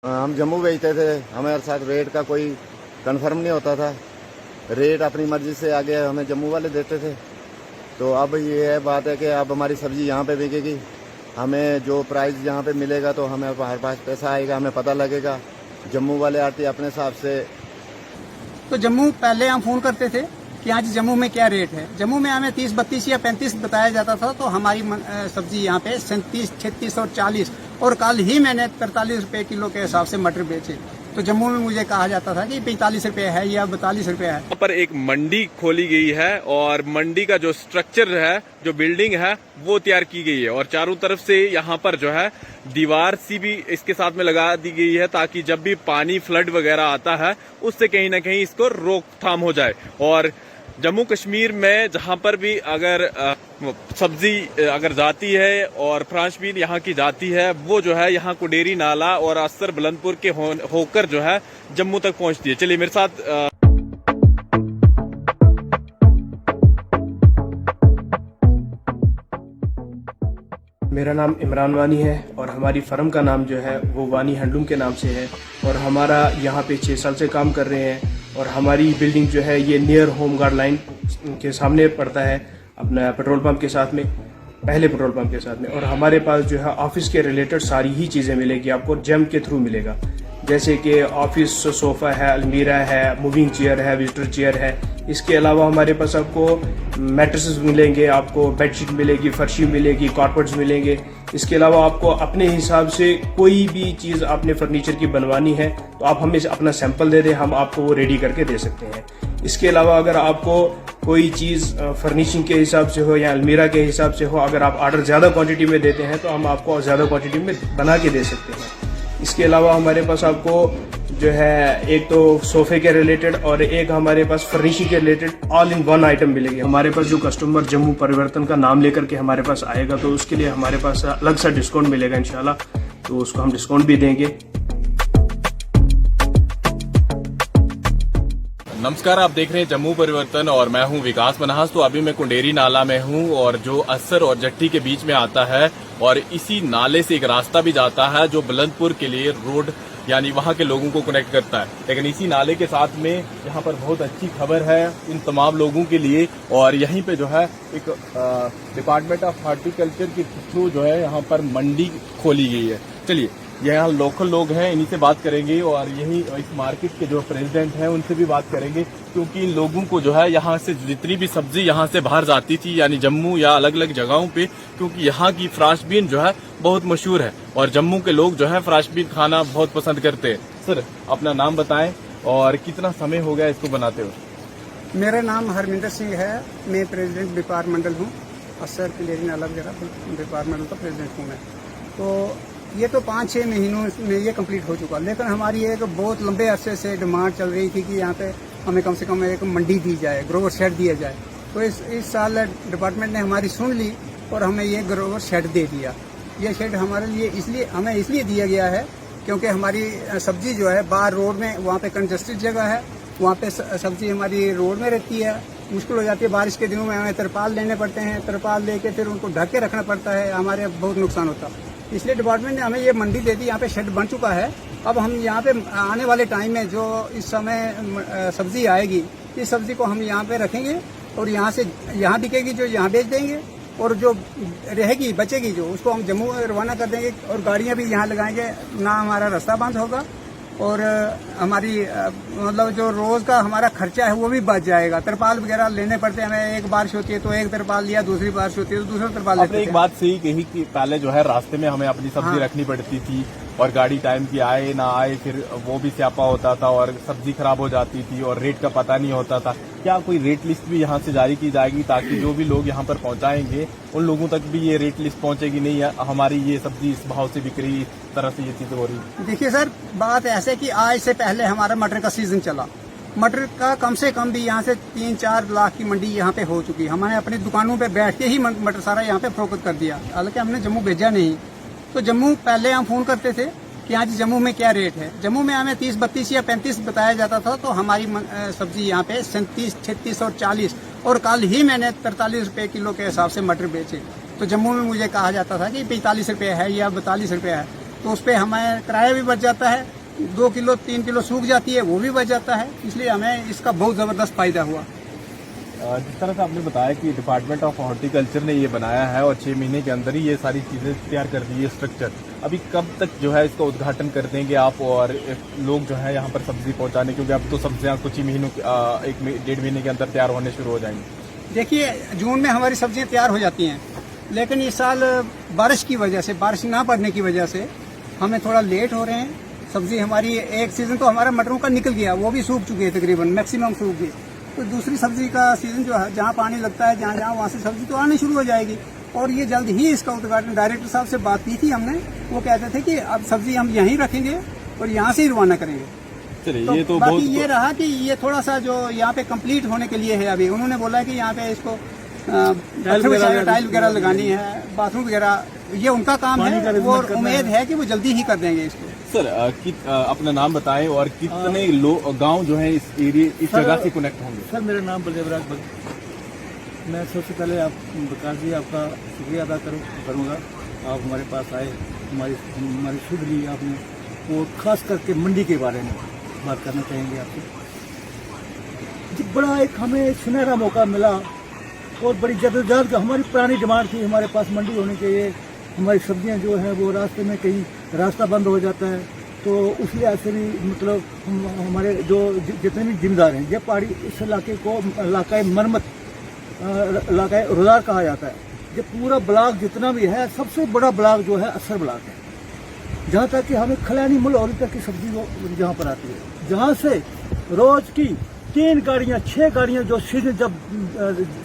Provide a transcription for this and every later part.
हम जम्मू भेजते थे, हमारे साथ रेट का कोई कंफर्म नहीं होता था। रेट अपनी मर्जी से आगे हमें जम्मू वाले देते थे। तो अब ये है बात है कि अब हमारी सब्ज़ी यहाँ पे बिकेगी, हमें जो प्राइस यहाँ पे मिलेगा तो हमें हमारे पास पैसा आएगा, हमें पता लगेगा। जम्मू वाले आते अपने हिसाब से। तो जम्मू पहले हम फोन करते थे कि आज जम्मू में क्या रेट है। जम्मू में हमें 30, 32 या 35 बताया जाता था, तो हमारी सब्जी यहाँ पे 37, 36 और 40, और कल ही मैंने 43 रुपए किलो के हिसाब से मटर बेचे। तो जम्मू में मुझे कहा जाता था कि 45 रुपए है या 42 रुपए है। यहाँ पर एक मंडी खोली गई है और मंडी का जो स्ट्रक्चर है, जो बिल्डिंग है, वो तैयार की गई है और चारों तरफ से यहाँ पर जो है दीवार सी भी इसके साथ में लगा दी गई है, ताकि जब भी पानी फ्लड वगैरह आता है उससे कहीं ना कहीं इसको रोकथाम हो जाए। और जम्मू कश्मीर में जहां पर भी अगर सब्जी अगर जाती है और फ्रांस बीन यहाँ की जाती है, वो जो है यहाँ कुडेरी नाला और असर बुलंदपुर के होकर जो है जम्मू तक पहुंचती है। चलिए मेरे साथ मेरा नाम इमरान वानी है और हमारी फर्म का नाम जो है वो वानी हैंडलूम के नाम से है और हमारा यहाँ पे 6 साल से काम कर रहे हैं। और हमारी बिल्डिंग जो है ये नियर होम गार्ड लाइन के सामने पड़ता है, अपना पेट्रोल पंप के साथ में, पहले पेट्रोल पंप के साथ में। और हमारे पास जो है ऑफिस के रिलेटेड सारी ही चीज़ें मिलेगी, आपको जेम के थ्रू मिलेगा, जैसे कि ऑफिस सोफ़ा है, अलमीरा है, मूविंग चेयर है, विजिटर चेयर है। इसके अलावा हमारे पास आपको मैट्रेसेस मिलेंगे, आपको बेडशीट मिलेगी, फर्शी मिलेगी, कारपेट्स मिलेंगे। इसके अलावा आपको अपने हिसाब से कोई भी चीज़ आपने फर्नीचर की बनवानी है तो आप हमें अपना सैंपल दे दें, हम आपको वो रेडी करके दे सकते हैं। इसके अलावा अगर आपको कोई चीज़ फर्निशिंग के हिसाब से हो या अलमीरा के हिसाब से हो, अगर आप ऑर्डर ज़्यादा क्वांटिटी में देते हैं तो हम आपको ज़्यादा क्वांटिटी में बना के दे सकते हैं। इसके अलावा हमारे पास आपको जो है एक तो सोफे के रिलेटेड और एक हमारे पास फर्निशिंग के related all in one item मिलेगी। हमारे पास जो कस्टमर जम्मू परिवर्तन का नाम लेकर के हमारे पास आएगा तो उसके लिए हमारे पास अलग सा डिस्काउंट मिलेगा इंशाल्लाह, तो उसको हम डिस्काउंट भी देंगे। नमस्कार, आप देख रहे हैं जम्मू परिवर्तन और मैं हूं विकास मनहास। तो अभी मैं कुंडेरी नाला में हूं और जो असर और जट्टी के बीच में आता है और इसी नाले से एक रास्ता भी जाता है जो बुलंदपुर के लिए रोड यानी वहां के लोगों को कनेक्ट करता है। लेकिन इसी नाले के साथ में यहाँ पर बहुत अच्छी खबर है इन तमाम लोगों के लिए, और यहीं पे जो है एक डिपार्टमेंट ऑफ हॉर्टिकल्चर के थ्रू जो है यहाँ पर मंडी खोली गई है। चलिए यहाँ लोकल लोग हैं, इन्हीं से बात करेंगे और यही इस मार्केट के जो प्रेसिडेंट हैं उनसे भी बात करेंगे, क्योंकि इन लोगों को जो है यहाँ से जितनी भी सब्जी यहाँ से बाहर जाती थी यानी जम्मू या अलग अलग जगहों पे, क्योंकि यहाँ की फ्रांस बीन जो है बहुत मशहूर है और जम्मू के लोग जो है फ्रांस बीन खाना बहुत पसंद करते हैं। सर अपना नाम बताएं और कितना समय हो गया इसको बनाते हुए? मेरा नाम हरमिंदर सिंह है, मैं प्रेसिडेंट व्यापार मंडल हूँ, असर कुडेरी नाला वगैरह व्यापार मंडल का प्रेसिडेंट हूँ मैं। तो ये तो 5-6 महीनों में ये कंप्लीट हो चुका, लेकिन हमारी एक बहुत लंबे अरसे से डिमांड चल रही थी कि यहाँ पे हमें कम से कम एक मंडी दी जाए, ग्रोवर शेड दिया जाए। तो इस साल डिपार्टमेंट ने हमारी सुन ली और हमें ये ग्रोवर शेड दे दिया। ये शेड हमारे लिए हमें इसलिए दिया गया है क्योंकि हमारी सब्जी जो है बाहर रोड में, वहाँ पे कंजस्टेड जगह है, वहाँ पे सब्जी हमारी रोड में रहती है, मुश्किल हो जाती है। बारिश के दिनों में हमें तिरपाल लेने पड़ते हैं, तिरपाल लेके फिर उनको ढक के रखना पड़ता है, हमारे बहुत नुकसान होता है। इसलिए डिपार्टमेंट ने हमें ये मंडी दे दी, यहाँ पे शेड बन चुका है। अब हम यहाँ पे आने वाले टाइम में जो इस समय सब्जी आएगी, इस सब्जी को हम यहाँ पे रखेंगे और यहाँ से यहाँ बिकेगी जो यहाँ बेच देंगे, और जो रहेगी बचेगी जो उसको हम जम्मू रवाना कर देंगे और गाड़ियाँ भी यहाँ लगाएंगे, ना हमारा रास्ता बंद होगा और हमारी मतलब जो रोज का हमारा खर्चा है वो भी बच जाएगा। तिरपाल वगैरह लेने पड़ते हैं हमें, एक बारिश होती है तो एक तिरपाल लिया, दूसरी बारिश होती है तो दूसरा तिरपाल लेते हैं। एक बात सही कही कि पहले जो है रास्ते में हमें अपनी सब्जी रखनी पड़ती थी और गाड़ी टाइम की आए ना आए फिर वो भी स्यापा होता था और सब्जी खराब हो जाती थी और रेट का पता नहीं होता था। क्या कोई रेट लिस्ट भी यहाँ से जारी की जाएगी ताकि जो भी लोग यहाँ पर पहुँचाएंगे उन लोगों तक भी ये रेट लिस्ट पहुँचेगी? नहीं है हमारी ये सब्जी इस भाव से बिक रही, इस तरह से ये चीजें हो रही? देखिए सर, बात ऐसे कि आज से पहले हमारा मटर का सीजन चला, मटर का कम से कम भी यहाँ से 3-4 लाख की मंडी यहाँ पे हो चुकी है। हमने अपनी दुकानों पे बैठ के ही मटर सारा यहाँ पे फरोख्त कर दिया, हालांकि हमने जम्मू भेजा नहीं। तो जम्मू पहले हम फोन करते थे कि आज जम्मू में क्या रेट है। जम्मू में हमें 30, 32 या 35 बताया जाता था, तो हमारी सब्जी यहाँ पे 37, 36 और 40, और कल ही मैंने 43 रुपए किलो के हिसाब से मटर बेचे। तो जम्मू में मुझे कहा जाता था कि 45 रुपए है या 42 रुपए है। तो उस पर हमें किराया भी बच जाता है, 2 किलो 3 किलो सूख जाती है, वो भी बच जाता है। इसलिए हमें इसका बहुत ज़बरदस्त फायदा हुआ। जिस तरह से आपने बताया कि डिपार्टमेंट ऑफ हॉर्टिकल्चर ने ये बनाया है और 6 महीने के अंदर ही ये सारी चीज़ें तैयार कर दी, ये स्ट्रक्चर, अभी कब तक जो है इसका उद्घाटन कर देंगे आप और लोग जो है यहाँ पर सब्जी पहुँचाने, क्योंकि अब तो सब्जियाँ कुछ ही महीनों 1-1.5 महीने के अंदर तैयार होने शुरू हो जाएंगी। देखिए, जून में हमारी सब्जियां तैयार हो जाती हैं, लेकिन इस साल बारिश की वजह से, बारिश ना पड़ने की वजह से हमें थोड़ा लेट हो रहे हैं। सब्जी हमारी एक सीजन तो हमारा मटरों का निकल गया, वो भी सूख चुके हैं, तकरीबन मैक्सिमम सूख गए। तो दूसरी सब्जी का सीजन जो है, जहाँ पानी लगता है जहाँ वहाँ से सब्जी तो आनी शुरू हो जाएगी। और ये जल्द ही इसका उद्घाटन, डायरेक्टर साहब से बात की थी हमने, वो कहते थे कि अब सब्जी हम यहीं रखेंगे और यहाँ से ही रवाना करेंगे। चलिए, ये तो बाकी बहुत ये रहा कि ये थोड़ा सा जो यहाँ पे कंप्लीट होने के लिए है, अभी उन्होंने बोला है कि यहाँ पे इसको टाइल वगैरह लगानी है, बाथरूम वगैरह, ये उनका काम है और उम्मीद है कि वो जल्दी ही कर देंगे इसको। सर, अपना नाम बताएं और कितने गांव जो है इस एरिया, इस जगह से कनेक्ट होंगे? सर, मेरा नाम बलदेवराज भगत। मैं सबसे पहले आप विकास जी आपका शुक्रिया अदा करूँगा। आप हमारे पास आए, हमारी सुध ली आपने, और ख़ास करके मंडी के बारे में बात करना चाहेंगे आपसे। जी, बड़ा एक हमें सुनहरा मौका मिला और बड़ी जद्दोजहद का, हमारी पुरानी डिमांड थी हमारे पास मंडी होनी चाहिए। हमारी सब्जियां जो है वो रास्ते में कहीं रास्ता बंद हो जाता है, तो उस लिहाज से भी मतलब हमारे जो जितने भी जिम्मेदार हैं, जब पहाड़ी इस इलाके को इलाका मरमत, इलाका रोज़गार कहा जाता है। जब पूरा ब्लॉक जितना भी है, सबसे बड़ा ब्लॉक जो है असर ब्लॉक है, जहाँ तक कि हमें खलियानी मुलौरी तक की सब्जी वो जहाँ पर आती है, जहाँ से रोज की 3 गाड़ियाँ 6 गाड़ियाँ, जो सीजन जब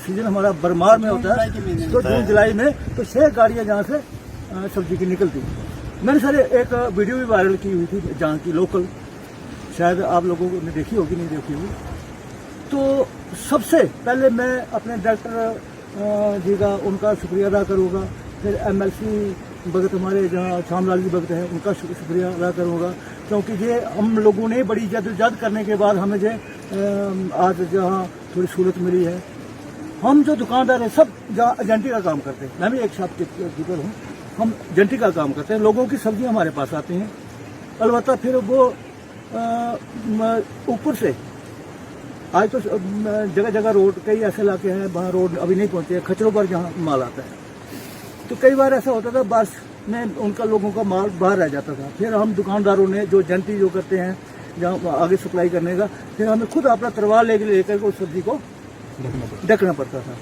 सीजन हमारा बरमार में होता है तो जून जुलाई में, तो 6 गाड़ियाँ जहाँ से सब्जी की निकलती। मैंने सर एक वीडियो भी वायरल की हुई थी जहाँ की लोकल, शायद आप लोगों ने देखी होगी, नहीं देखी होगी। तो सबसे पहले मैं अपने डायरेक्टर जी का उनका शुक्रिया अदा करूँगा, फिर MLC भगत हमारे जहाँ श्यामलाल जी भगत हैं उनका शुक्रिया अदा करूँगा, क्योंकि ये हम लोगों ने बड़ी जद्दोजहद करने के बाद हमें जो आज जहाँ थोड़ी सहूलत मिली है। हम जो दुकानदार हैं सब जहाँ एजेंटी का काम करते हैं, मैं भी एक शॉपकीपर हूँ, हम एजेंटी का काम करते हैं, लोगों की सब्जियाँ हमारे पास आती हैं। अलबत्ता फिर वो ऊपर से आज तो जगह जगह रोड, कई ऐसे इलाके हैं वहाँ रोड अभी नहीं पहुँचे, खचरों पर जहाँ माल आता है, तो कई बार ऐसा होता था बारिश में उनका लोगों का माल बाहर रह जाता था। फिर हम दुकानदारों ने जो एजेंटी जो करते हैं जहाँ आगे सप्लाई करने का, फिर हमें खुद अपना तरवाल लेकर उस सब्जी को ढकना पड़ता था।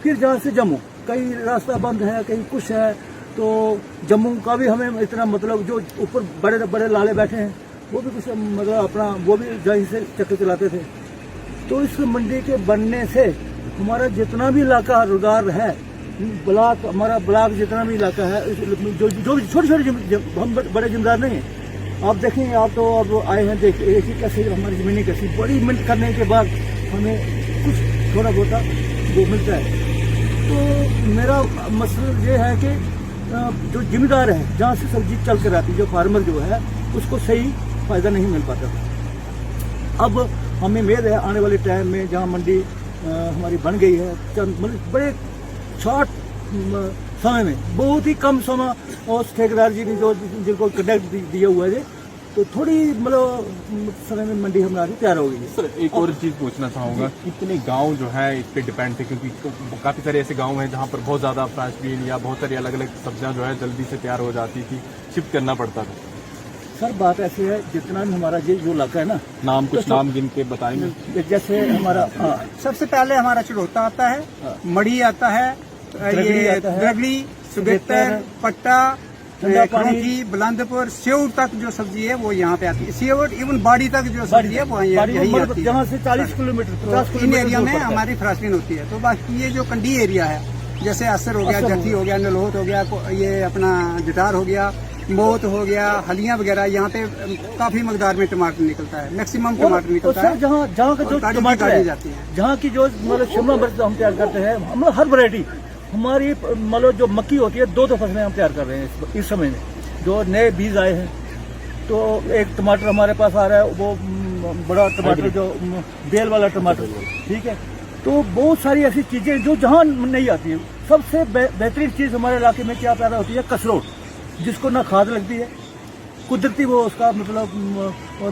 फिर जहाँ से जम्मू, कहीं रास्ता बंद है, कहीं कुछ है, तो जम्मू का भी हमें इतना मतलब, जो ऊपर बड़े बड़े लाले बैठे हैं वो भी कुछ मतलब अपना वो भी जहीं से चक्कर चलाते थे। तो इस मंडी के बनने से हमारा जितना भी इलाका रोजगार है, ब्लॉक, हमारा ब्लॉक जितना भी इलाका है, जो भी छोटे छोटे, हम बड़े जिम्मेदार नहीं हैं। आप देखेंगे, आप तो अब आए हैं, देखिए कैसे हमारी ज़मीनें कैसी बड़ी मिनट करने के बाद हमें कुछ थोड़ा बहुत वो मिलता है। तो मेरा मसला ये है कि जो जिम्मेदार है, जहाँ से सब्जी चल कर आती है, जो फार्मर जो है उसको सही फ़ायदा नहीं मिल पाता। अब हमें उम्मीद है आने वाले टाइम में जहाँ मंडी हमारी बन गई है, मतलब बड़े शॉर्ट समय में, बहुत ही कम समय, और ठेकेदार जी ने जो जिनको कनेक्ट दिया हुआ है, तो थोड़ी मतलब समय में मंडी हमारी तैयार हो गई है। सर, एक और चीज़ पूछना चाहूँगा, कितने गांव जो है इस पे डिपेंड थे, क्योंकि काफ़ी सारे ऐसे गांव हैं जहाँ पर बहुत ज़्यादा फ्रेश बीन या बहुत सारी अलग अलग सब्जियाँ जो है जल्दी से तैयार हो जाती थी, शिफ्ट करना पड़ता था। सर, बात ऐसी है, जितना भी हमारा ये जो इलाका है ना, नाम कुछ तो नाम गिन के बताएंगे। जैसे हमारा सबसे पहले हमारा चिड़ोता आता है, मड़ी आता है, ये द्रगड़ी, सुगेतर, पट्टा, खड़ोकी, बुलंदपुर, सेवट तक जो सब्जी है वो यहाँ पे आती है। सेवट इवन बाड़ी तक जो सब्जी है वो यही आती है, जहाँ से 40 किलोमीटर 50 किलोमीटर इन एरिया में हमारी फ्रास्टिंग होती है। तो बाकी ये जो कंडी एरिया है, जैसे असर हो गया, जट्टी हो गया, नलोत हो गया, ये अपना जटार हो गया, मोत हो गया, हलियां वगैरह, यहाँ पे काफी मकदार में टमाटर निकलता है, मैक्सिमम टमाटर निकलता है। जहाँ का जो टमाटर है, जहाँ की जो मतलब शिमला मिर्च हम तैयार करते हैं, हम हर वैरायटी हमारी मतलब जो मक्की होती है, 2 फसलें हम तैयार कर रहे हैं इस समय में, जो नए बीज आए हैं। तो एक टमाटर हमारे पास आ रहा है, वो बड़ा टमाटर जो बेल वाला टमाटर, ठीक है। तो बहुत सारी ऐसी चीजें जो जहाँ नहीं आती है। सबसे बेहतरीन चीज हमारे इलाके में क्या पैदा होती है, कसरोट, जिसको ना खाद लगती है, कुदरती वो उसका मतलब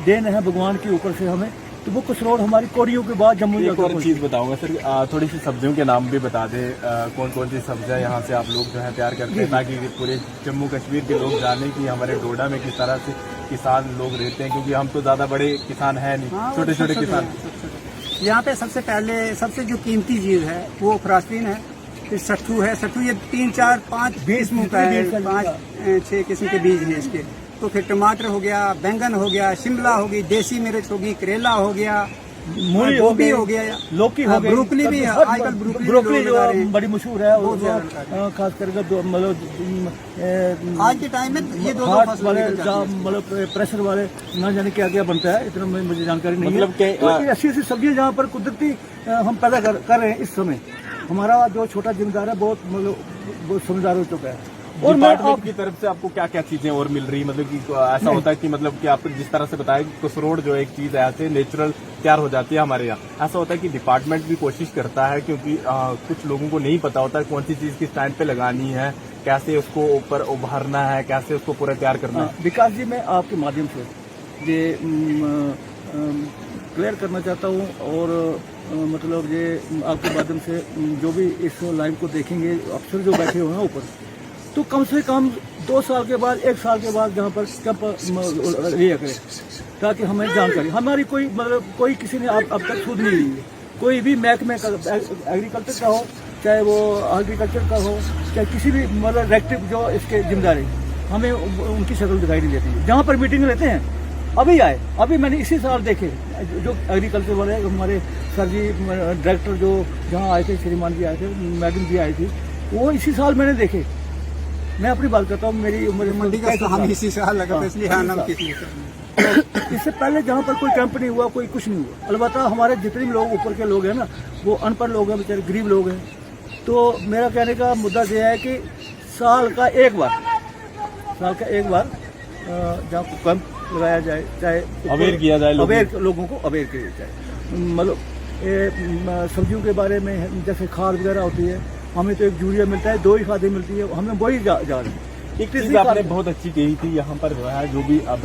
देन है भगवान के ऊपर से हमें। तो वो कसरोड़ हमारी कोरियों के बाद जम्मू एक और चीज बताऊंगा सर, थोड़ी सी सब्जियों के नाम भी बता दें, कौन कौन सी सब्जियां यहाँ से आप लोग जो है तैयार करते हैं, ताकि पूरे जम्मू कश्मीर के लोग जाने कि हमारे डोडा में किस तरह से किसान लोग रहते हैं, क्योंकि हम तो ज्यादा बड़े किसान है नहीं, छोटे छोटे किसान। यहाँ पे सबसे पहले सबसे जो कीमती चीज है वो फ्रास्तीन है, फिर सट्ठू है। सट्ठू ये 3, 4, 5 किस्म का है, 5, 6 किस्म के बीज हैं इसके। तो फिर टमाटर हो गया, बैंगन हो गया, शिमला होगी, देसी मिर्च होगी, करेला हो गया, मूली गोभी हो गया, लौकी हो गई, ब्रोकली भी है। आजकल ब्रोकली जो बड़ी मशहूर है, खास करके मतलब आज के टाइम में ये दो हार्ट वाले मतलब प्रेशर वाले ना जाने क्या क्या बनता है, इतना मुझे जानकारी नहीं मतलब है। तो ऐसी ऐसी सब्जियां जहाँ पर कुदरती हम पैदा कर रहे हैं इस समय, हमारा जो छोटा जिम्मेदार है बहुत मतलब बहुत समझदार हो चुका है। और डिपार्टमेंट की तरफ से आपको क्या क्या चीजें और मिल रही, मतलब कि ऐसा होता है कि मतलब कि आपको जिस तरह से बताया कि कसरोड़ जो एक चीज है ऐसे नेचुरल तैयार हो जाती है हमारे यहाँ, ऐसा होता है कि डिपार्टमेंट भी कोशिश करता है, क्योंकि कुछ लोगों को नहीं पता होता है कौन सी चीज किस टाइम पे लगानी है, कैसे उसको ऊपर उभारना है, कैसे उसको पूरा तैयार करना है। विकास जी, मैं आपके माध्यम से ये क्लियर करना चाहता हूँ, और मतलब ये आपके माध्यम से जो भी इस लाइन को देखेंगे अफसर जो बैठे हुए हैं ऊपर, तो कम से कम 2 साल के बाद 1 साल के बाद जहाँ पर कैंप लिया करें, ताकि हमें जानकारी, हमारी कोई मतलब कोई किसी ने अब तक सूद नहीं ली है, कोई भी महकमे का, एग्रीकल्चर का हो, चाहे वो एग्रीकल्चर का हो, चाहे किसी भी मतलब डायरेक्टिव जो इसके जिम्मेदारी, हमें उनकी शक्ल दिखाई नहीं देती है। जहाँ पर मीटिंग लेते हैं, अभी आए, अभी मैंने इसी साल देखे जो एग्रीकल्चर वाले हमारे सर जी डायरेक्टर जो जहाँ आए थे, श्रीमान जी आए थे, मैडम जी आई थी, वो इसी साल मैंने देखे। मैं अपनी बात करता हूँ, मेरी उम्र मंडी का हम इसी साल लगा, इसलिए हाँ नाम किस लिए इससे पहले जहाँ पर कोई कैंप नहीं हुआ, कोई कुछ नहीं हुआ। अलबत्ता हमारे जितने भी लोग ऊपर के लोग हैं ना, वो अनपढ़ लोग हैं, बेचारे गरीब लोग हैं। तो मेरा कहने का मुद्दा यह है कि साल का एक बार जहाँ कैंप लगाया जाए, चाहे अवेयर किया जाए, लोगों को अवेयर किया जाए। मतलब सब्जियों के बारे में, जैसे खाद वगैरह होती है, हमें तो एक यूरिया मिलता है, 2 ही खादें मिलती है, हमें वही जा रही है। एक चीज आपने बहुत अच्छी कही थी, यहाँ पर जो है जो भी अब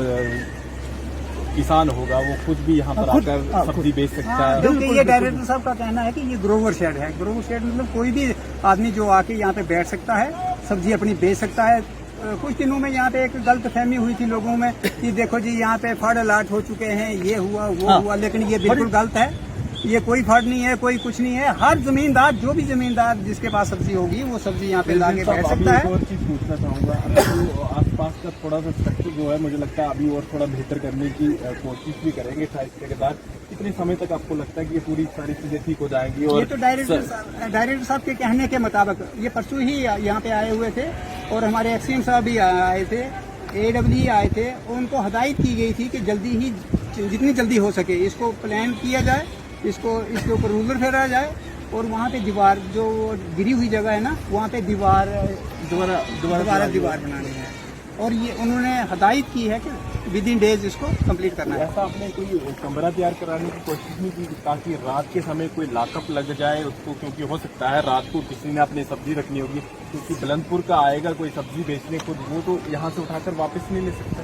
किसान होगा वो खुद भी यहाँ पर आकर सब्जी बेच सकता है। क्योंकि ये डायरेक्टर साहब का कहना है कि ये ग्रोवर शेड है। ग्रोवर शेड मतलब कोई भी आदमी जो आके यहाँ पे बैठ सकता है, सब्जी अपनी बेच सकता है। कुछ दिनों में यहाँ पे एक गलत फहमी हुई थी लोगों में कि देखो जी यहाँ पे फंड अलॉट हो चुके हैं, ये हुआ वो हुआ, लेकिन ये बिल्कुल गलत है। ये कोई फंड नहीं है, कोई कुछ नहीं है। हर जमींदार, जो भी जमींदार जिसके पास सब्जी होगी, वो सब्जी यहाँ पे लाके बैठ सकता है। और चीज पूछना चाहूंगा, तो आसपास का थोड़ा सा स्ट्रक्चर जो है मुझे लगता है अभी और थोड़ा बेहतर करने की कोशिश भी करेंगे के बाद। कितने समय तक आपको लगता है कि ये पूरी सारी चीजें ठीक हो जाएंगी? और ये तो डायरेक्टर साहब के कहने के मुताबिक, ये परसों ही यहाँ पे आए हुए थे और हमारे एक्सीएम साहब भी आए थे, AWE आए थे, और उनको हदायत की गई थी कि जल्दी ही, जितनी जल्दी हो सके इसको प्लान किया जाए, इसके ऊपर रूलर फेरा जाए, और वहाँ पे दीवार जो गिरी हुई जगह है ना, वहाँ पे दोबारा दीवार बनानी है। और ये उन्होंने हदायत की है कि विद इन डेज इसको कंप्लीट करना है। ऐसा आपने कोई कमरा तैयार कराने की कोशिश नहीं की ताकि रात के समय कोई लॉकअप लग जाए उसको? क्योंकि हो सकता है रात को किसी ने अपनी सब्जी रखनी होगी, क्योंकि बुलंदपुर का आएगा कोई सब्जी बेचने खुद, वो तो यहाँ से उठाकर वापस नहीं ले सकता।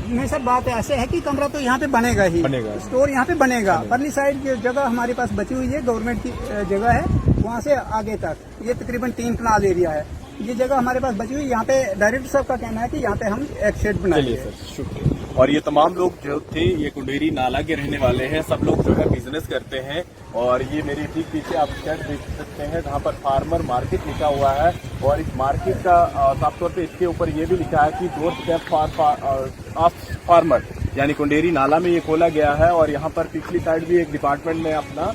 नहीं सर, बात ऐसे है कि कमरा तो यहाँ पे बनेगा ही, स्टोर यहाँ पे बनेगा। परली साइड जो जगह हमारे पास बची हुई है, गवर्नमेंट की जगह है, वहाँ से आगे तक ये तकरीबन 3 कनाल एरिया है। ये जगह हमारे पास बची हुई, यहाँ पे डायरेक्टर साहब का कहना है कि यहाँ पे हम एक शेड बनाएंगे। शुक्रिया। और ये तमाम लोग जो थे ये कुंडेरी नाला के रहने वाले हैं, सब लोग जो है बिजनेस करते हैं। और ये मेरे ठीक पीछे आप शेड देख सकते हैं जहाँ पर फार्मर मार्केट लिखा हुआ है, और इस मार्केट का साफ तौर पे इसके ऊपर ये भी लिखा है कि डोर स्टेप ऑफ फार्मर, यानी कुंडेरी नाला में ये खोला गया है। और यहाँ पर पिछली साइड भी एक डिपार्टमेंट में अपना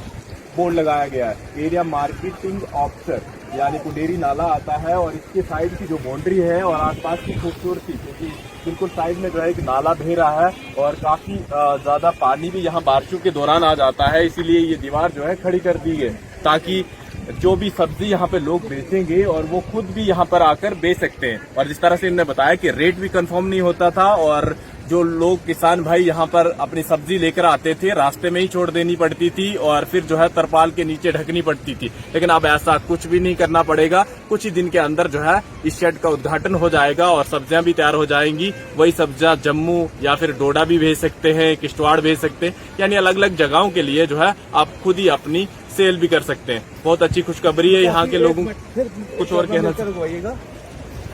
बोर्ड लगाया गया है, एरिया मार्केटिंग ऑफिसर, यानी कुंडेरी नाला आता है। और इसके साइड की जो बाउंड्री है और आसपास की खूबसूरती, क्योंकि बिल्कुल साइड में जो है एक नाला बह रहा है और काफी ज्यादा पानी भी यहाँ बारिशों के दौरान आ जाता है, इसीलिए ये दीवार जो है खड़ी कर दी है ताकि जो भी सब्जी यहाँ पे लोग बेचेंगे और वो खुद भी यहाँ पर आकर बेच सकते हैं। और जिस तरह से इन्होंने बताया कि रेट भी कंफर्म नहीं होता था, और जो लोग किसान भाई यहाँ पर अपनी सब्जी लेकर आते थे रास्ते में ही छोड़ देनी पड़ती थी और फिर जो है तरपाल के नीचे ढकनी पड़ती थी। लेकिन अब ऐसा कुछ भी नहीं करना पड़ेगा। कुछ ही दिन के अंदर जो है इस शेड का उद्घाटन हो जाएगा और सब्जियां भी तैयार हो जाएंगी। वही सब्जियां जम्मू या फिर डोडा भी भेज सकते हैं, किश्तवाड़ भेज सकते हैं, यानी अलग अलग जगहों के लिए जो है आप खुद ही अपनी सेल भी कर सकते हैं। बहुत अच्छी खुशखबरी है यहाँ के लोगों को। कुछ और कहना करवाइएगा।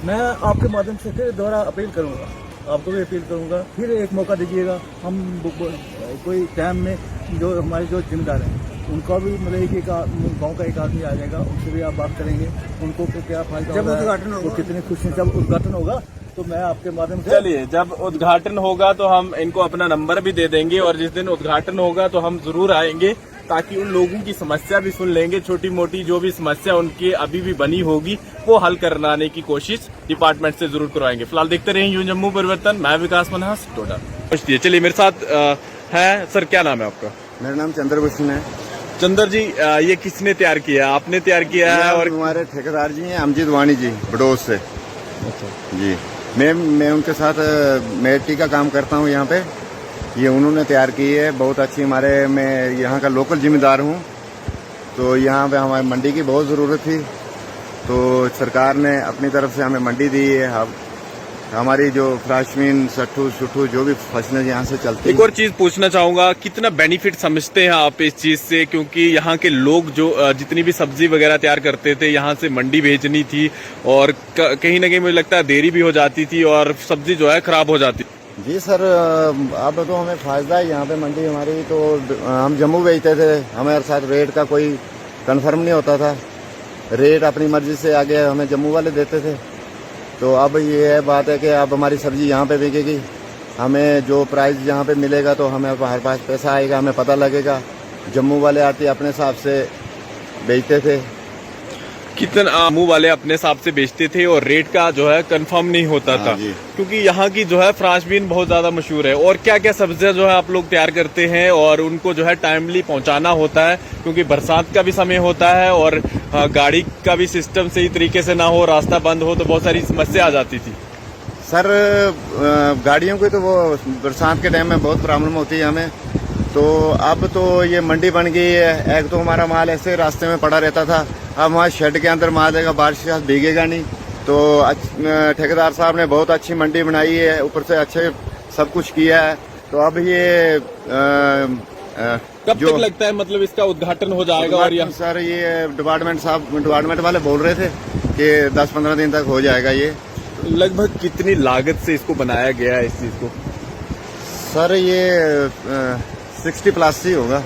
मैं आपके माध्यम से फिर दोबारा अपील करूंगा, आपको भी अपील करूंगा, फिर एक मौका दीजिएगा। हम कोई टाइम में जो हमारे जो जिम्मेदार हैं उनका भी मतलब कि गांव का एक आदमी आ जाएगा, उनसे भी आप बात करेंगे, उनको क्या फायदा जब उद्घाटन होगा, वो कितने खुश हैं। जब उद्घाटन होगा तो मैं आपके माध्यम से चलिए, जब उद्घाटन होगा तो हम इनको अपना नंबर भी दे देंगे और जिस दिन उद्घाटन होगा तो हम जरूर आएंगे ताकि उन लोगों की समस्या भी सुन लेंगे। छोटी मोटी जो भी समस्या उनकी अभी भी बनी होगी वो हल कराने की कोशिश डिपार्टमेंट से जरूर करवाएंगे। फिलहाल देखते रहिए यूं जम्मू परिवर्तन। मैं विकास मनहास, टोडा। चलिए, मेरे साथ है सर, क्या नाम है आपका? मेरा नाम चंद्रभूषण है। चंद्र जी, ये किसने तैयार किया? आपने तैयार किया है? और हमारे ठेकेदार जी हैं अमजद वानी जी, बडोज से। जी, मैं उनके साथ मिट्टी का काम करता हूँ यहाँ पे। ये उन्होंने तैयार की है, बहुत अच्छी। मैं यहाँ का लोकल जिम्मेदार हूँ, तो यहाँ पे हमारी मंडी की बहुत ज़रूरत थी, तो सरकार ने अपनी तरफ से हमें मंडी दी है। हमारी जो फ्राशमीन, सट्ठू जो भी फसलें यहाँ से चलती हैं। एक और चीज पूछना चाहूंगा, कितना बेनिफिट समझते हैं आप इस चीज से? क्योंकि यहाँ के लोग जो जितनी भी सब्जी वगैरह तैयार करते थे यहाँ से मंडी भेजनी थी और कहीं ना कहीं मुझे लगता है देरी भी हो जाती थी और सब्जी जो है खराब हो जाती। जी सर, अब तो हमें फायदा है यहाँ पे मंडी हमारी। तो हम जम्मू भेजते थे, हमारे साथ रेट का कोई कंफर्म नहीं होता था। रेट अपनी मर्जी से आगे हमें जम्मू वाले देते थे। तो अब ये है बात है कि अब हमारी सब्जी यहाँ पे बिकेगी, हमें जो प्राइस यहाँ पे मिलेगा तो हमें हमारे पास पैसा आएगा, हमें पता लगेगा। जम्मू वाले आते अपने हिसाब से बेचते थे। कितना मुंह वाले अपने हिसाब से बेचते थे और रेट का जो है कंफर्म नहीं होता था, क्योंकि यहाँ की जो है फ्रांसबीन बहुत ज्यादा मशहूर है। और क्या क्या सब्जियां जो है आप लोग तैयार करते हैं और उनको जो है टाइमली पहुंचाना होता है, क्योंकि बरसात का भी समय होता है और गाड़ी का भी सिस्टम सही तरीके से ना हो, रास्ता बंद हो तो बहुत सारी समस्या आ जाती थी। सर, गाड़ियों की तो वो बरसात के टाइम में बहुत प्रॉब्लम होती है हमें। तो अब तो ये मंडी बन गई है। एक तो हमारा माल ऐसे रास्ते में पड़ा रहता था, अब हमारे शेड के अंदर माल देगा, बारिश के साथ भीगेगा नहीं। तो ठेकेदार साहब ने बहुत अच्छी मंडी बनाई है, ऊपर से अच्छे सब कुछ किया है। तो अब ये कब तक लगता है मतलब इसका उद्घाटन हो जाएगा? और सर, ये डिपार्टमेंट वाले बोल रहे थे कि 10-15 दिन तक हो जाएगा। ये लगभग कितनी लागत से इसको बनाया गया है इस चीज को? सर, ये 60+ ही होगा।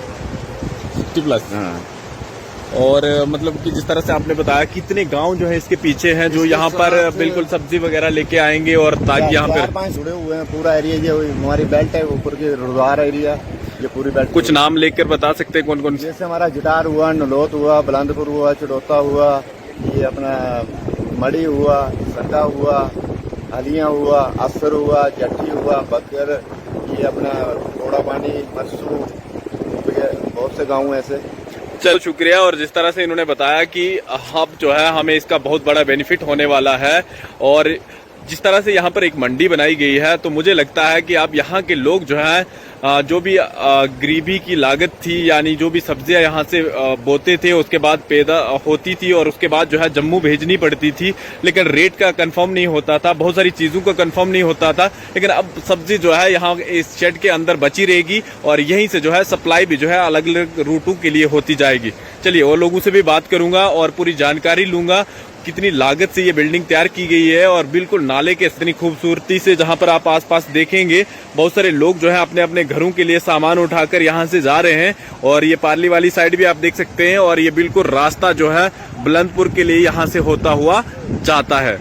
60+? हाँ। और मतलब कि जिस तरह से आपने बताया, कितने गांव जो है इसके पीछे हैं जो यहाँ पर बिल्कुल सब्जी वगैरह लेके आएंगे और ताकि यहाँ पर 4-5 जुड़े हुए हैं। पूरा एरिया जो हमारी बेल्ट है, ऊपर की रुद्वार एरिया, ये पूरी बेल्ट। कुछ नाम लेकर बता सकते हैं कौन कौन? जैसे हमारा जिटार हुआ, नलोत हुआ, बुलंदपुर हुआ, चिड़ोता हुआ, ये अपना मड़ी हुआ, संडा हुआ, हलिया हुआ, असर हुआ, जट्टी हुआ, बकर, ये अपना घोड़ा पानी, मरसू, बहुत से गाँव ऐसे। चलो, शुक्रिया। और जिस तरह से इन्होंने बताया कि अब जो है हमें इसका बहुत बड़ा बेनिफिट होने वाला है और जिस तरह से यहाँ पर एक मंडी बनाई गई है, तो मुझे लगता है कि अब यहाँ के लोग जो है जो भी गरीबी की लागत थी, यानी जो भी सब्जियां यहाँ से बोते थे उसके बाद पैदा होती थी और उसके बाद जो है जम्मू भेजनी पड़ती थी, लेकिन रेट का कंफर्म नहीं होता था, बहुत सारी चीजों का कंफर्म नहीं होता था। लेकिन अब सब्जी जो है यहाँ इस शेड के अंदर बची रहेगी और यहीं से जो है सप्लाई भी जो है अलग अलग रूटों के लिए होती जाएगी। चलिए, और लोगों से भी बात करूंगा और पूरी जानकारी लूंगा कितनी लागत से ये बिल्डिंग तैयार की गई है। और बिल्कुल नाले के इतनी खूबसूरती से, जहां पर आप आसपास देखेंगे बहुत सारे लोग जो है अपने अपने घरों के लिए सामान उठाकर यहां से जा रहे हैं। और ये पार्ली वाली साइड भी आप देख सकते हैं और ये बिल्कुल रास्ता जो है बुलंदपुर के लिए यहां से होता हुआ जाता है।